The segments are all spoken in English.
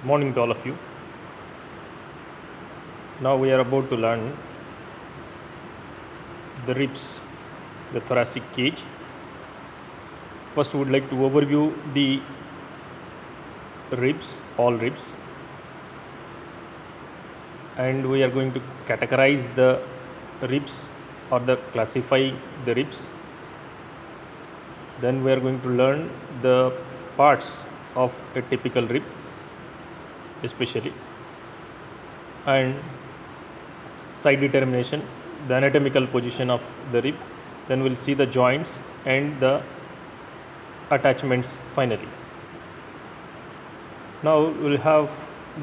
Morning to all of you. Now we are about to learn the ribs, the thoracic cage. First, we would like to overview the ribs, all ribs, and we are going to categorize the ribs or classify the ribs. Then we are going to learn the parts of a typical rib, especially, and side determination, the anatomical position of the rib. Then we'll see the joints and the attachments finally. Now we'll have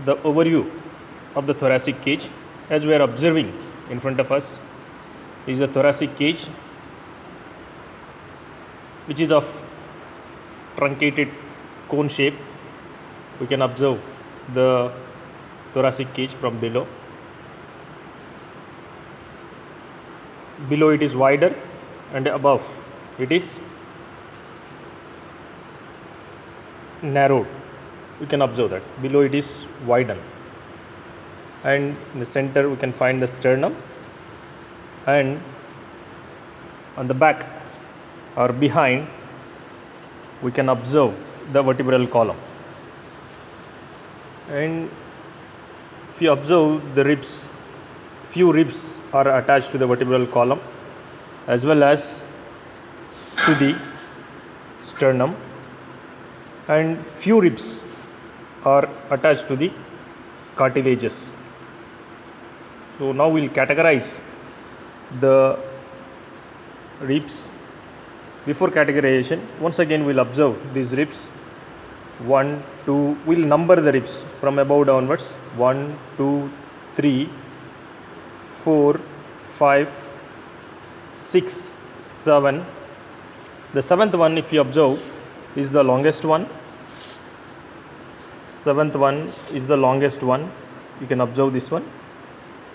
the overview of the thoracic cage. As we are observing in front of us is the thoracic cage, which is of truncated cone shape. We can observe the thoracic cage from below. Below it is wider and above it is narrowed. We can observe that below it is widened, and in the center we can find the sternum, and on the back or behind we can observe the vertebral column. And if you observe the ribs, few ribs are attached to the vertebral column as well as to the sternum, and few ribs are attached to the cartilages. So now we'll categorize the ribs. Before categorization, once again we'll observe these ribs. 1, 2, we'll number the ribs from above downwards. 1, 2, 3, 4, 5, 6, 7. The seventh one, if you observe, is the longest one. Seventh one is the longest one. You can observe this one,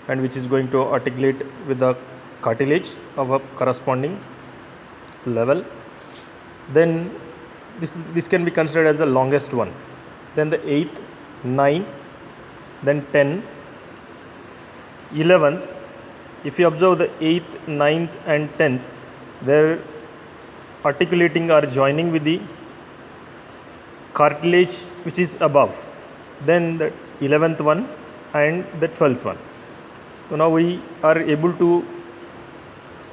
and which is going to articulate with the cartilage of a corresponding level. Then this can be considered as the longest one. Then the 8th, 9th, then 10, 11th. If you observe the 8th, 9th and 10th, they're articulating or joining with the cartilage which is above. Then the 11th one and the 12th one. So now we are able to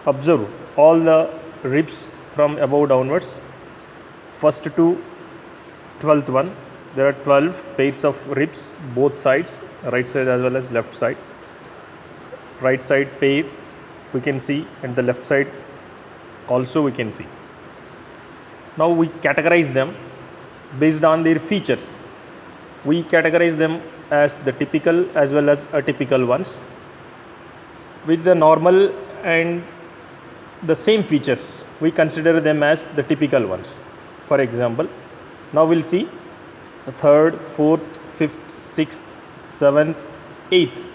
observe all the ribs from above downwards. First to 12th one, there are 12 pairs of ribs, both sides, right side as well as left side. Right side pair we can see, and the left side also we can see. Now we categorize them based on their features. We categorize them as the typical as well as atypical ones. With the normal and the same features, we consider them as the typical ones. For example, now we'll see the 3rd, 4th, 5th, 6th, 7th, 8th.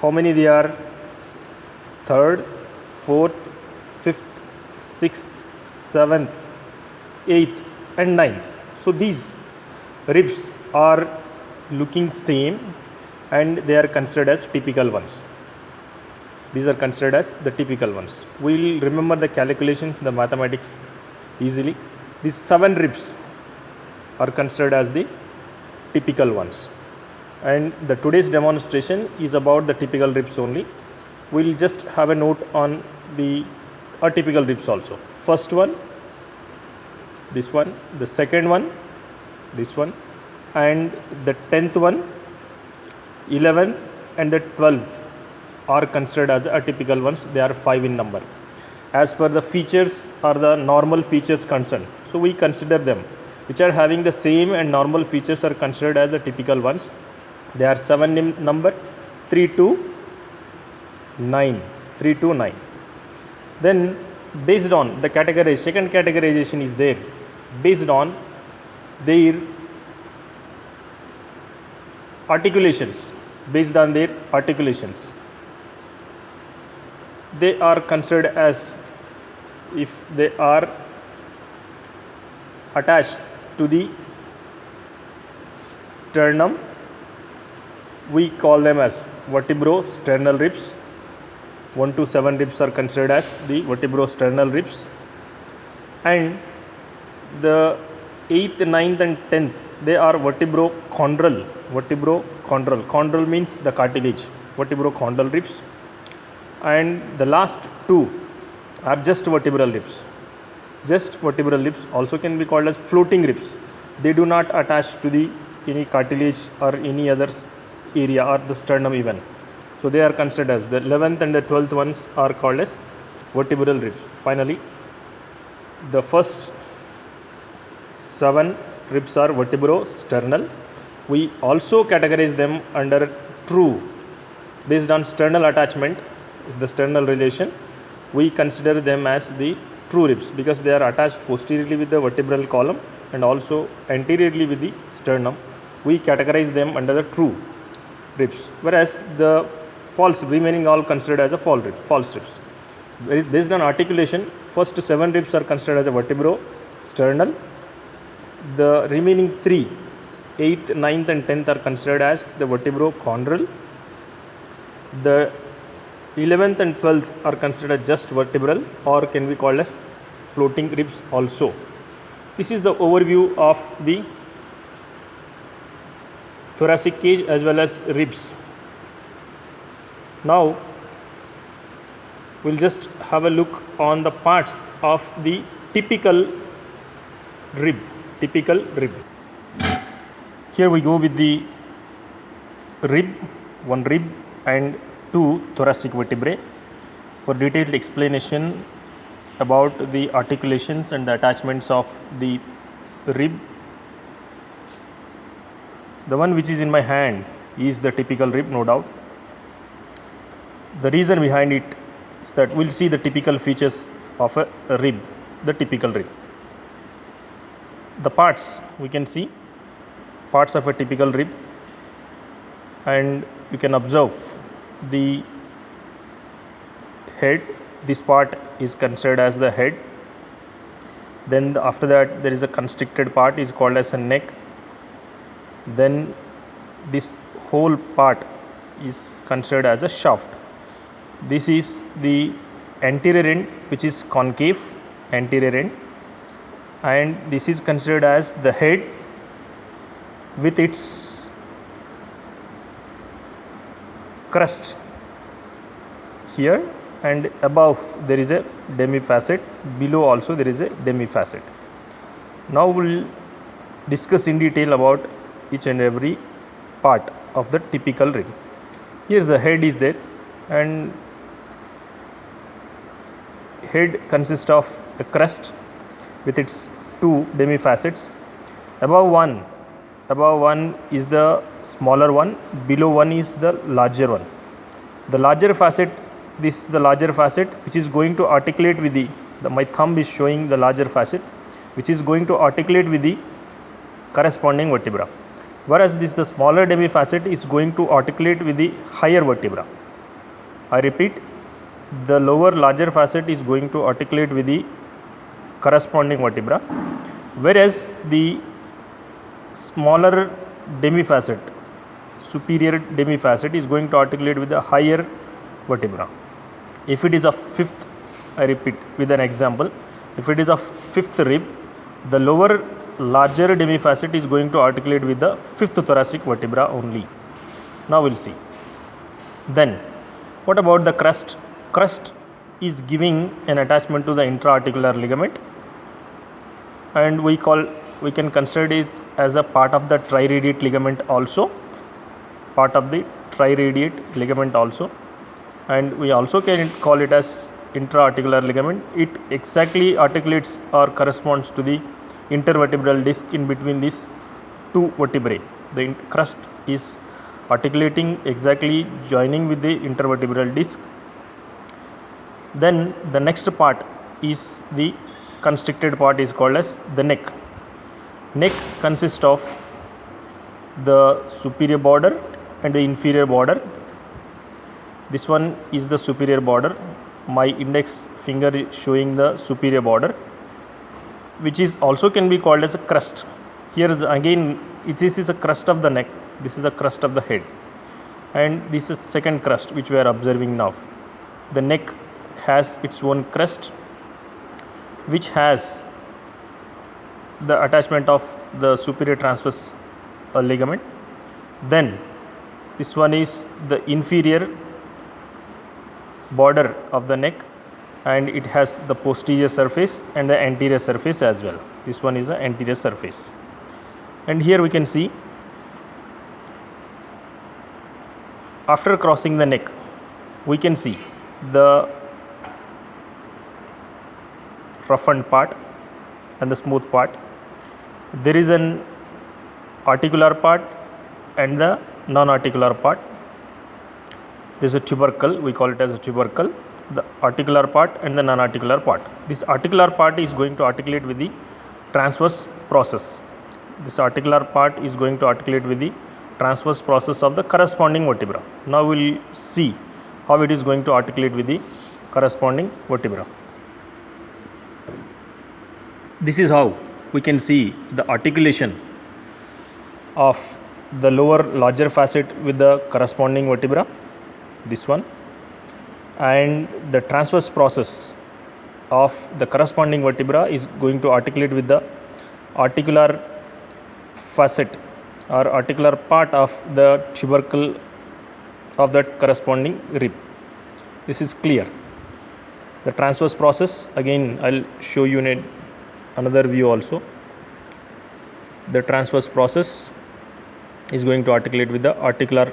How many they are? 3rd, 4th, 5th, 6th, 7th, 8th and 9th. So these ribs are looking same and they are considered as typical ones. These are considered as the typical ones. We will remember the calculations in the mathematics easily. These 7 ribs are considered as the typical ones. And the today's demonstration is about the typical ribs only. We will just have a note on the atypical ribs also. First one, this one, the second one, this one, and the 10th one, 11th and the 12th are considered as atypical ones. They are 5 in number as per the features or the normal features concerned. So we consider them which are having the same and normal features are considered as the typical ones. They are 7 in number, 3 to 9, 3 to 9. Then based on the categorization, second categorization is there based on their articulations. Based on their articulations, they are considered as, if they are attached to the sternum, we call them as vertebrosternal ribs. 1 to 7 ribs are considered as the vertebrosternal ribs, and the 8th, 9th and 10th, they are vertebrochondral. Chondral means the cartilage, vertebrochondral ribs, and the last 2 are just vertebral ribs. Just vertebral ribs also can be called as floating ribs. They do not attach to the any cartilage or any other area or the sternum even. So they are considered as the 11th and the 12th ones are called as vertebral ribs. Finally, the first 7 ribs are vertebrosternal. We also categorize them under true based on sternal attachment, the sternal relation. We consider them as the true ribs because they are attached posteriorly with the vertebral column and also anteriorly with the sternum. We categorize them under the true ribs, whereas the false remaining all considered as a false ribs. Based on articulation, first 7 ribs are considered as a vertebrosternal. The remaining 3, 8th, 9th and 10th are considered as the vertebrochondral. The 11th and 12th are considered just vertebral or can be called as floating ribs also. This is the overview of the thoracic cage as well as ribs. Now we'll just have a look on the parts of the typical rib. Here we go with the rib, 1 rib and 2 thoracic vertebrae. For detailed explanation about the articulations and the attachments of the rib, the one which is in my hand is the typical rib, no doubt. The reason behind it is that we'll see the typical features of a rib, the typical rib. The parts, we can see parts of a typical rib, and you can observe the head. This part is considered as the head. Then after that there is a constricted part is called as a neck. Then this whole part is considered as a shaft. This is the anterior end, which is concave anterior end, and this is considered as the head with its crust here, and above there is a demifacet, below also there is a demifacet. Now we will discuss in detail about each and every part of the typical rib. Yes, the head is there, and head consists of a crust with its 2 demifacets. Above one is the smaller one, below one is the larger one. The larger facet, this is the larger facet which is going to articulate with my thumb is showing the larger facet which is going to articulate with the corresponding vertebra, whereas this the smaller demifacet is going to articulate with the higher vertebra. I repeat, the lower larger facet is going to articulate with the corresponding vertebra, whereas the smaller demifacet, superior demifacet, is going to articulate with the higher vertebra. If it is a 5th, I repeat with an example, if it is a 5th rib, the lower larger demifacet is going to articulate with the 5th thoracic vertebra only. Now we'll see. Then what about the crust? Crust is giving an attachment to the intra-articular ligament, and we can consider it as a part of the triradiate ligament also, and we also can call it as intra-articular ligament. It exactly articulates or corresponds to the intervertebral disc in between these 2 vertebrae. The crust is articulating exactly joining with the intervertebral disc. Then the next part is the constricted part is called as the neck. Neck consists of the superior border and the inferior border. This one is the superior border. My index finger is showing the superior border, which is also can be called as a crust. Here is again this is a crest of the neck, this is the crest of the head, and this is second crest which we are observing now. The neck has its own crest which has the attachment of the superior transverse ligament. Then this one is the inferior border of the neck, and it has the posterior surface and the anterior surface as well. This one is the anterior surface, and here we can see after crossing the neck we can see the roughened part and the smooth part. There is an articular part and the non-articular part. There is a tubercle, we call it as a tubercle, the articular part and the non-articular part. This articular part is going to articulate with the transverse process. This articular part is going to articulate with the transverse process of the corresponding vertebra. Now we will see how it is going to articulate with the corresponding vertebra. This is how we can see the articulation of the lower larger facet with the corresponding vertebra, this one, and the transverse process of the corresponding vertebra is going to articulate with the articular facet or articular part of the tubercle of that corresponding rib. This is clear. The transverse process, again I will show you in another view also. The transverse process is going to articulate with the articular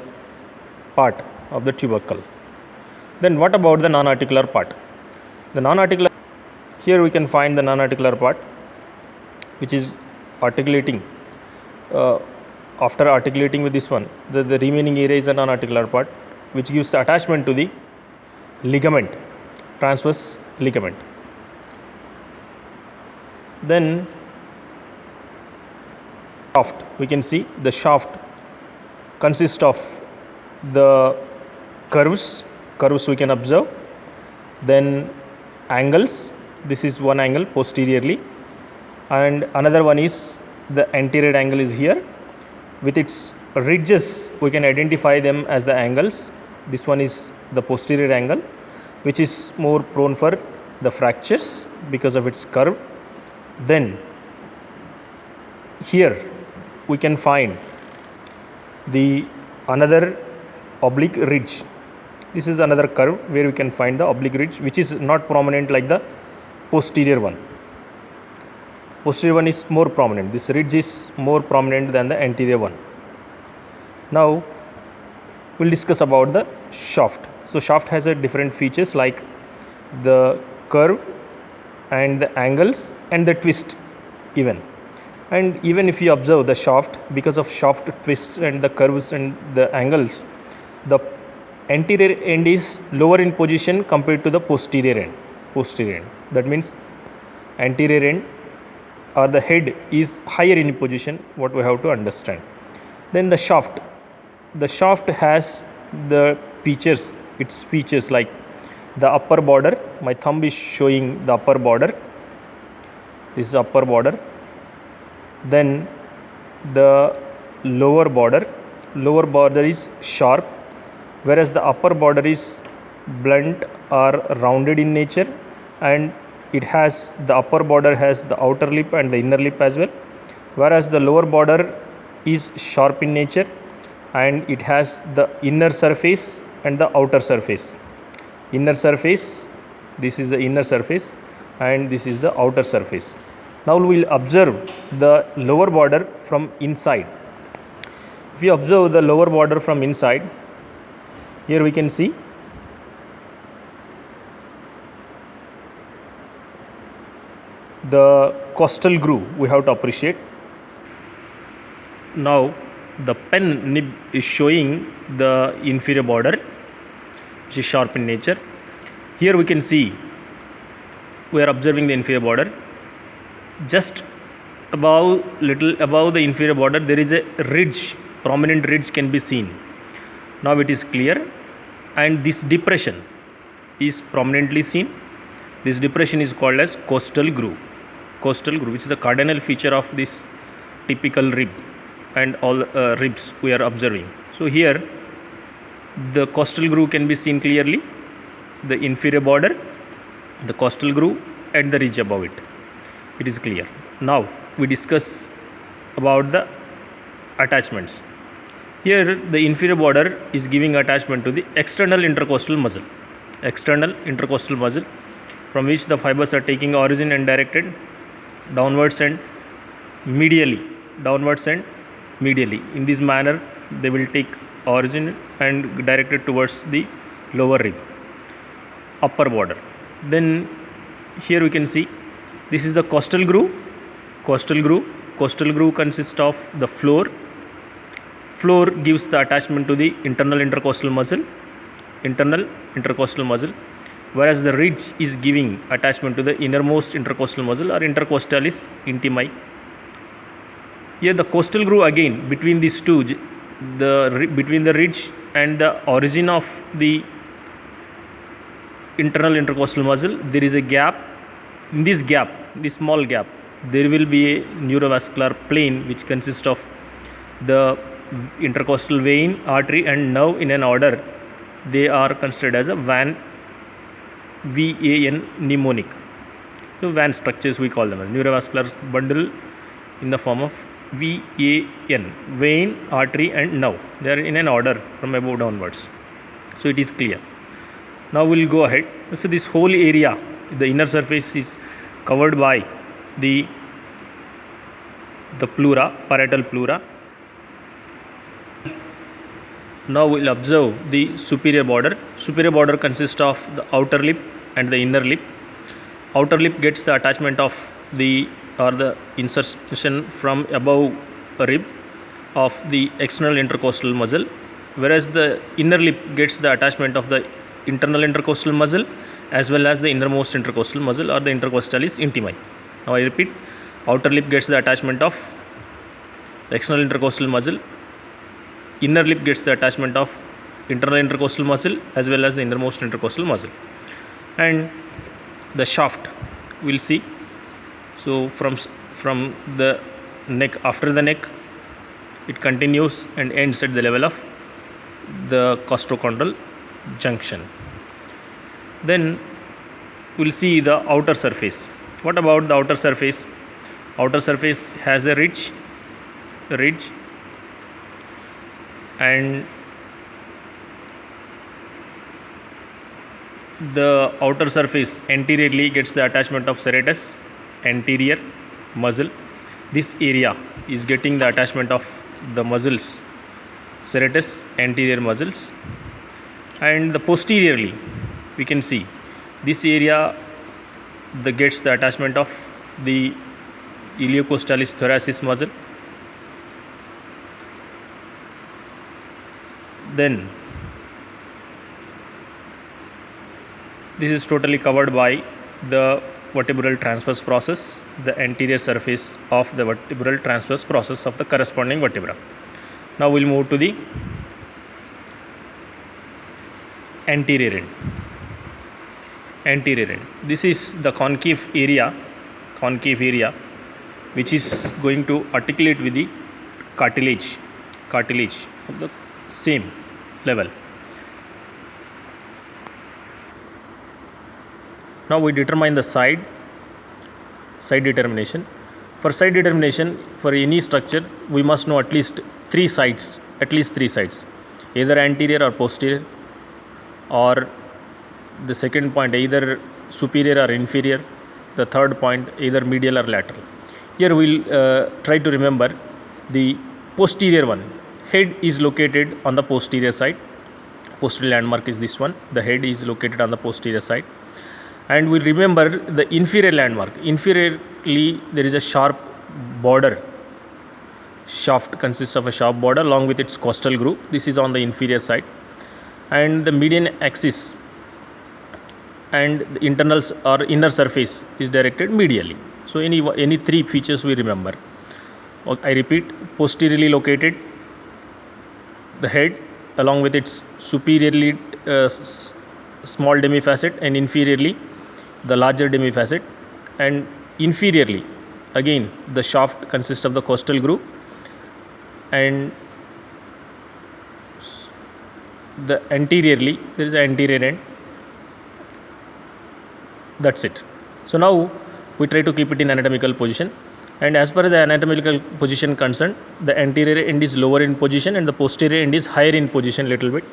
part of the tubercle. Then what about the non-articular part? The non-articular, here we can find the non-articular part which is articulating. After articulating with this one, the remaining area is the non-articular part which gives the attachment to the ligament, transverse ligament. Then shaft, we can see the shaft consists of the curves we can observe, then angles, this is one angle posteriorly, and another one is the anterior angle is here. With its ridges we can identify them as the angles. This one is the posterior angle which is more prone for the fractures because of its curve. Then here we can find the another oblique ridge. This is another curve where we can find the oblique ridge which is not prominent like the posterior one. Posterior one is more prominent. This ridge is more prominent than the anterior one. Now we'll discuss about the shaft. So shaft has a different features like the curve and the angles and the twist even. And even if you observe the shaft, because of shaft twists and the curves and the angles, the anterior end is lower in position compared to the posterior end. That means anterior end or the head is higher in position, what we have to understand. Then the shaft has the features, its features like the upper border. My thumb is showing the upper border. This is upper border. Then the lower border is sharp, whereas the upper border is blunt or rounded in nature, and it has the upper border has the outer lip and the inner lip as well, whereas the lower border is sharp in nature and it has the inner surface and the outer surface. Inner surface, this is the inner surface and this is the outer surface. Now we will observe the lower border from inside. If you observe the lower border from inside, here we can see the costal groove we have to appreciate. Now the pen nib is showing the inferior border which is sharp in nature. Here we can see we are observing the inferior border. Just little above the inferior border there is a ridge, prominent ridge can be seen. Now it is clear, and this depression is prominently seen. This depression is called as costal groove, which is the cardinal feature of this typical rib. and all ribs we are observing. So here the costal groove can be seen clearly, the inferior border, the costal groove and the ridge above it. It is clear. Now we discuss about the attachments. Here the inferior border is giving attachment to the external intercostal muscle. External intercostal muscle, from which the fibers are taking origin and directed downwards and medially. In this manner they will take origin and directed towards the lower rib, upper border. Then here we can see this is the costal groove. Costal groove consists of the floor. Floor gives the attachment to the internal intercostal muscle, whereas the ridge is giving attachment to the innermost intercostal muscle or intercostalis intimi. Here the costal groove, again between these two, between the ridge and the origin of the internal intercostal muscle, there is a gap. In this gap, this small gap, there will be a neurovascular plane which consists of the intercostal vein, artery and nerve in an order. They are considered as a VAN mnemonic. So VAN structures we call them as neurovascular bundle in the form of VAN, vein, artery and nerve. They are in an order from above downwards. So it is clear. Now we will go ahead. So this whole area, the inner surface is covered by the pleura, parietal pleura. Now we will observe the superior border. Superior border consists of the outer lip and the inner lip. Outer lip gets the attachment of the insertion from above rib of the external intercostal muscle, whereas the inner lip gets the attachment of the internal intercostal muscle as well as the innermost intercostal muscle or the intercostalis intimi. Now I repeat, outer lip gets the attachment of the external intercostal muscle, inner lip gets the attachment of internal intercostal muscle as well as the innermost intercostal muscle. And the shaft we will see. So from the neck, after the neck, it continues and ends at the level of the costochondral junction. Then we will see the outer surface. What about the outer surface? Outer surface has a ridge, and the outer surface anteriorly gets the attachment of serratus anterior muscle. This area is getting the attachment of the muscles, serratus anterior muscles, and the posteriorly we can see this area gets the attachment of the iliocostalis thoracis muscle. Then this is totally covered by the vertebral transverse process, the anterior surface of the vertebral transverse process of the corresponding vertebra. Now we will move to the anterior end. This is the concave area which is going to articulate with the cartilage of the same level. Now we determine the side determination. For side determination, for any structure, we must know at least three sides, either anterior or posterior, or the second point either superior or inferior, the third point either medial or lateral. Here we will try to remember the posterior one. Head is located on the posterior side. Posterior landmark is this one. The head is located on the posterior side. And we remember the inferior landmark. Inferiorly there is a sharp border. Shaft consists of a sharp border along with its costal groove. This is on the inferior side. And the median axis and the internals or inner surface is directed medially. So any three features we remember. I repeat, posteriorly located the head along with its superiorly small demifacet and inferiorly the larger demifacet, and inferiorly again the shaft consists of the costal groove and the anteriorly there is an anterior end. That's it. So now we try to keep it in anatomical position, and as per the anatomical position concerned, the anterior end is lower in position and the posterior end is higher in position little bit.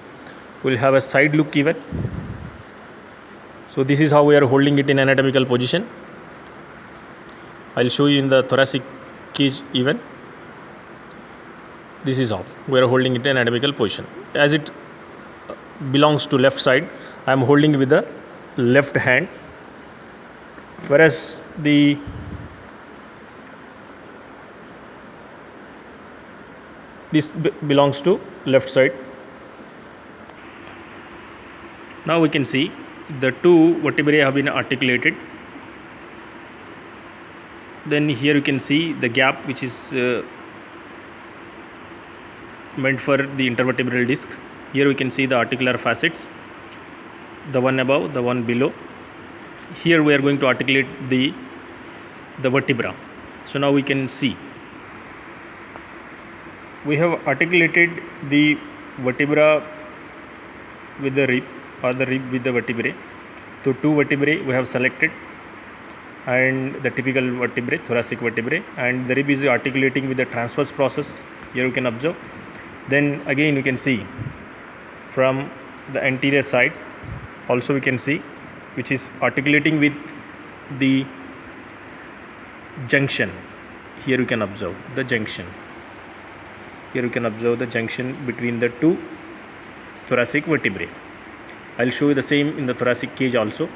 We'll have a side look even. So this is how we are holding it in anatomical position. I'll show you in the thoracic cage even. This is how we are holding it in anatomical position. As it belongs to left side, I am holding with the left hand, whereas this belongs to left side. Now we can see the two vertebrae have been articulated. Then here you can see the gap which is meant for the intervertebral disc. Here we can see the articular facets, the one above, the one below. Here we are going to articulate the vertebra. So now we can see we have articulated the vertebra with the rib, or the rib with the vertebrae. So two vertebrae we have selected, and the typical vertebrae, thoracic vertebrae, and the rib is articulating with the transverse process. Here you can observe. Then again you can see from the anterior side also we can see, which is articulating with the junction. Here you can observe the junction. Here you can observe the junction between the two thoracic vertebrae. I'll show you the same in the thoracic cage also.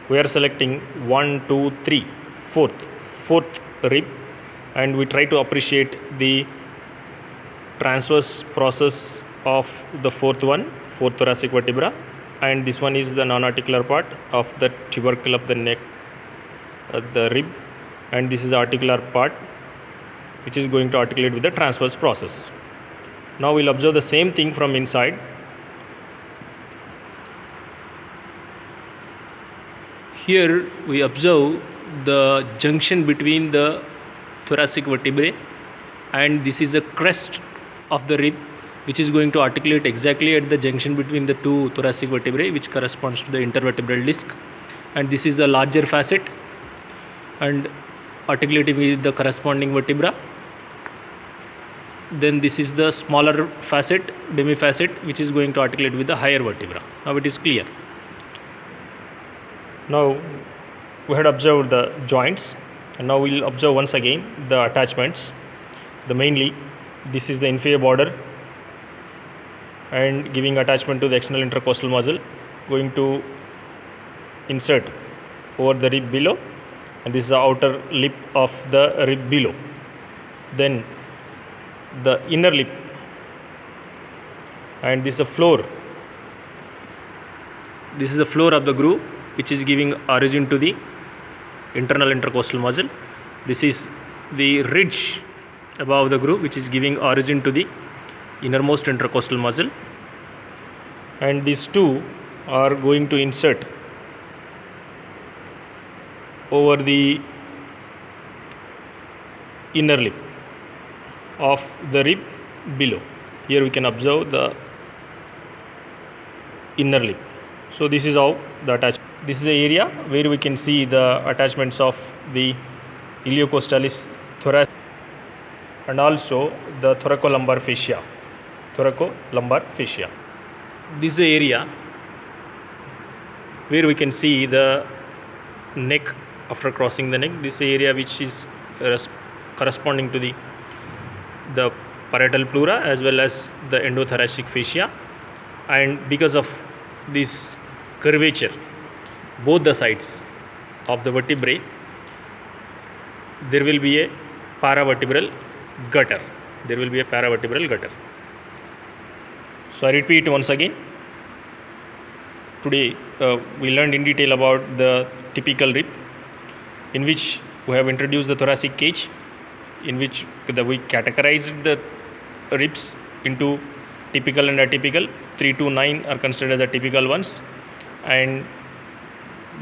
We are selecting 1, 2, 3, fourth rib, and we try to appreciate the transverse process of the fourth thoracic vertebra, and this one is the non-articular part of the tubercle of the neck, the rib, and this is the articular part which is going to articulate with the transverse process. Now we'll observe the same thing from inside. Here we observe the junction between the thoracic vertebrae, and this is the crest of the rib which is going to articulate exactly at the junction between the two thoracic vertebrae, which corresponds to the intervertebral disc, and this is the larger facet and articulating with the corresponding vertebra. Then this is the smaller facet, demifacet, which is going to articulate with the higher vertebra. Now it is clear. Now we had observed the joints, and now we will observe once again the attachments. The mainly this is the inferior border and giving attachment to the external intercostal muscle, going to insert over the rib below, and this is the outer lip of the rib below. Then the inner lip, and this is the floor. This is the floor of the groove which is giving origin to the internal intercostal muscle. This is the ridge above the groove which is giving origin to the innermost intercostal muscle, and these two are going to insert over the inner lip of the rib below. Here we can observe the inner lip. So this is how the attachment. This is the area where we can see the attachments of the iliocostalis thoracic and also the thoracolumbar fascia. Thoracolumbar fascia. This is the area where we can see the neck after crossing the neck. This is the area which is corresponding to the parietal pleura as well as the endothoracic fascia, and because of this curvature both the sides of the vertebrae, there will be a paravertebral gutter. So I repeat once again. Today we learned in detail about the typical rib, in which we have introduced the thoracic cage, in which we categorized the ribs into typical and atypical. 3 to 9 are considered as the typical ones, and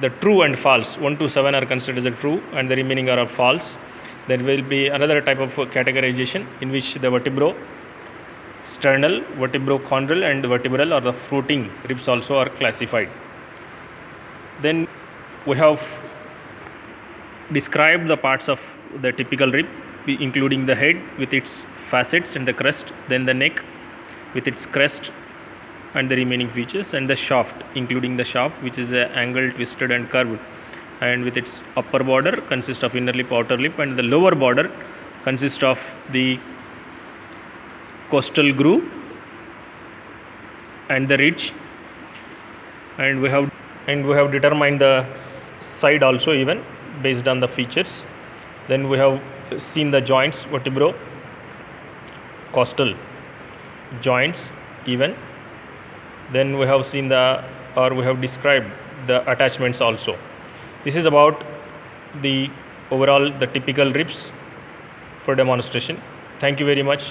the true and false 1 to 7 are considered as the true, and the remaining are false. There will be another type of categorization in which the vertebrosternal, vertebrochondral and vertebral or the fruiting ribs also are classified. Then we have described the parts of the typical rib, including the head with its facets and the crest, then the neck with its crest and the remaining features, and the shaft, including the shaft which is angled, twisted and curved, and with its upper border consists of inner lip, outer lip, and the lower border consists of the costal groove and the ridge, and we have determined the side also even based on the features. Then we have seen the joints, vertebrocostal joints even. Then we have seen we have described the attachments also. This is about the overall the typical ribs for demonstration. Thank you very much.